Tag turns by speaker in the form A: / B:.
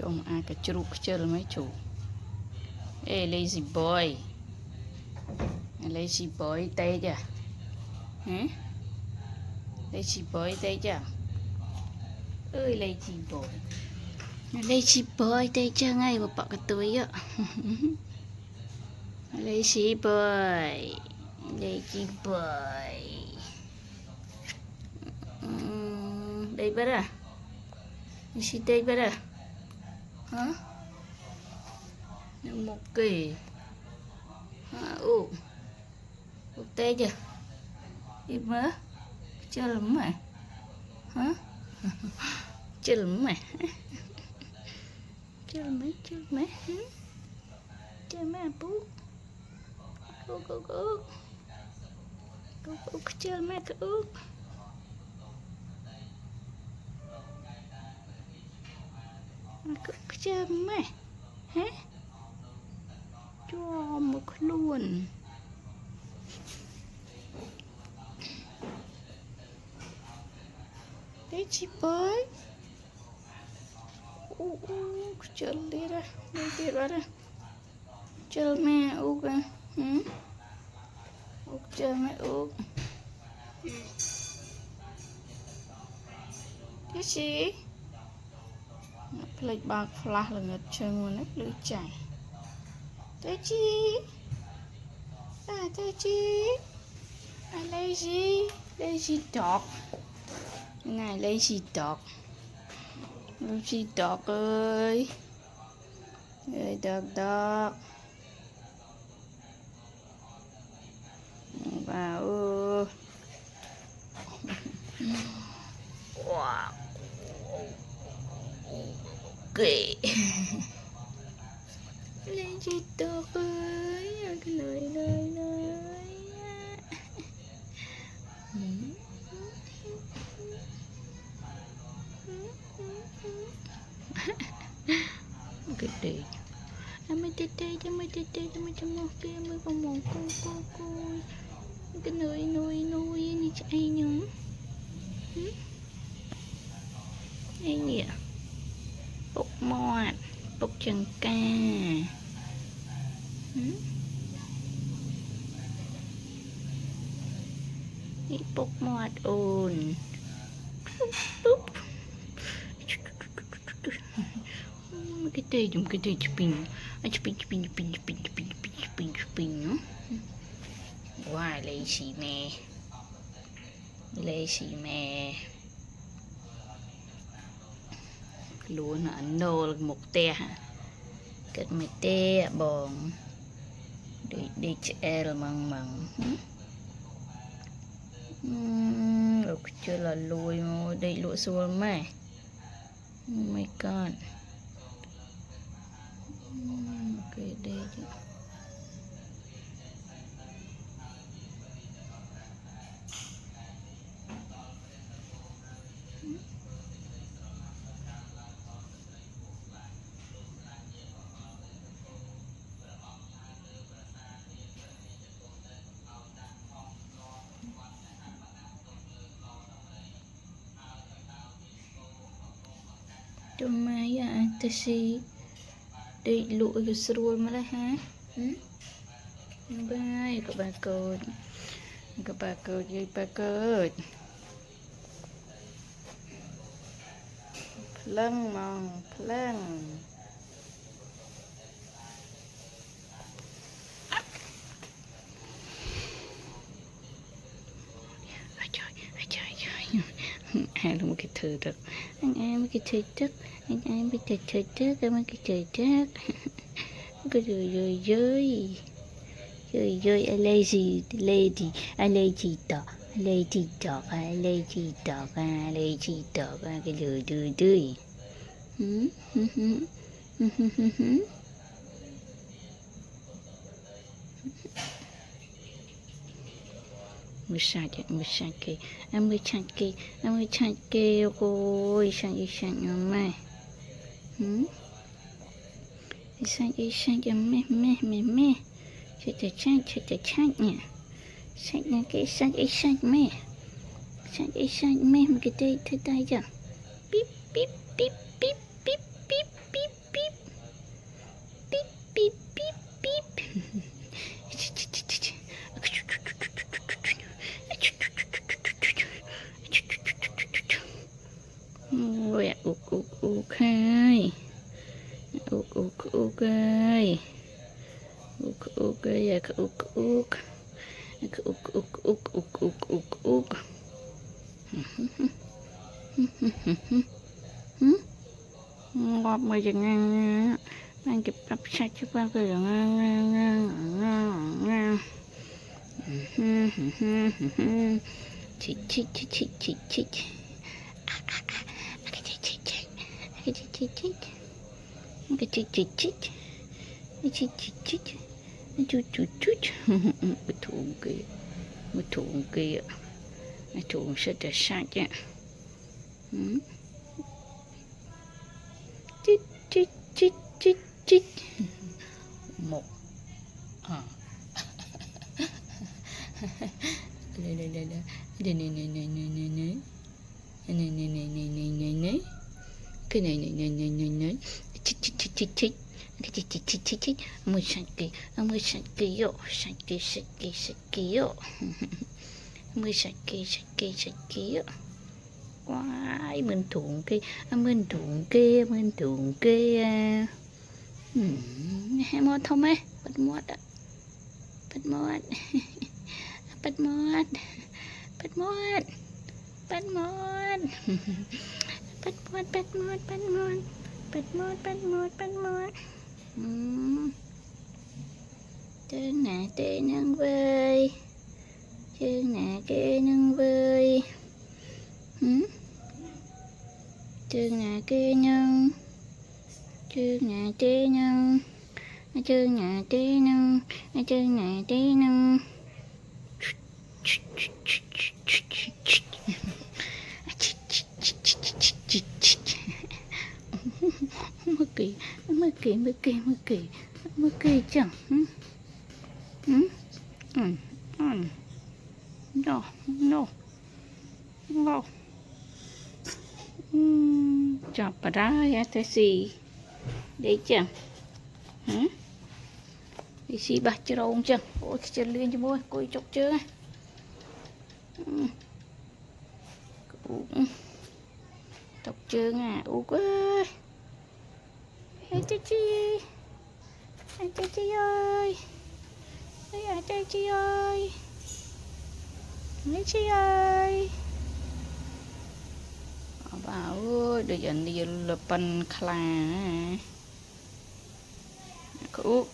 A: Chồng ai cả chục chơi mấy chủ. Ê lazy boy. Lazy boy tay chưa? Hả? Lazy boy tay chưa? Ơi lazy boy. Lazy boy tay chưa ngay mà bọc cái túi á. Lazy boy. Lazy boy. Đây bắt à? Lazy đây bắt à? Hả? Một kỳ. Tê chưa? Đi mớ? Chưa lắm mà. Hả? Chưa lắm mà. Chưa lắm chưa lắm. Chưa mà bú. Cô. Cô chưa mà cô. Cô chưa mà. Hả? Cho một luôn. Đấy chị bơi. Chơi đi ra. Đi ra ra. Chơi mẹ úc à. Úc chơi mẹ úc. Cái gì? Plek bạc flash là ngật chơi nguồn ếch lưỡi chảy. Tới chi? Tới chi? Lazy. Lazy dog. Này lazy dog. Lazy dog ơi. Ơi dog. Vào. Wow. Kì. Lazy dog ơi. Cái lời. Cái gì? Em tê cho mày trong một kia mới có một cô. Cái nuôi này chạy nhúng. Ai nhỉ? Bốc mọt, bốc chân ca. Đi bốc mọt ồn. Cái tay chụpin. Chụpin. Wow, lazy me. Luôn ở nô một te hả? Kết mấy te bòn. Đi chơi măng. Lúc chưa là lùi mà đi lụa xuống mày. Oh my god. Okay, đây chứ. Cho mai ta si đi lụa cái sườn mà đây ha. Bye các bà cô với bà cô. Plâng. Ai là một cái thử được. Anh em cái chơi chắc. Anh em bị chơi chắc. Em cái chơi chắc. Cái rồi. Lazy lady. Lazy dog. Lazy dog. Cái rồi. Mới sang cái em mới chăn cái ôi sang mày sang cái mẹ chạy chăn nhỉ sang mẹ cái tay chưa bíp uk ơi uk ơi uk ơi uk ngọt mà chẳng ngang đang chụp cặp sạch cho ba cái ngang chích chích chích chích chích chích cái chích chích chích cái chích chích chích cái chích chích chích cái chích chích chích chút chút chút cái thùng kia cái thùng sẽ được sạch chứ chích chích chích chích chích một cái này chích chích chích chích chích cái chích chích chích chích chích mười sạch kỳ yo sạch kỳ yo mười sạch kỳ yo quái mình thủng kia hai mốt không ấy bật mốt chương nè tê nâng vơi chương nè kê nâng vơi chương nè kê nâng chương nè tê nâng chương nè tê nâng chương nè tê nâng mất kỳ chẳng no chọc vào đó ya thế gì đấy chẳng đi xí bạch cho đâu chẳng ôi chân lên cho môi coi chọc chưa chọc chưa à ú ơi anh chị ơi anh chị ơi bảo ơi để dần đi lepan khla ú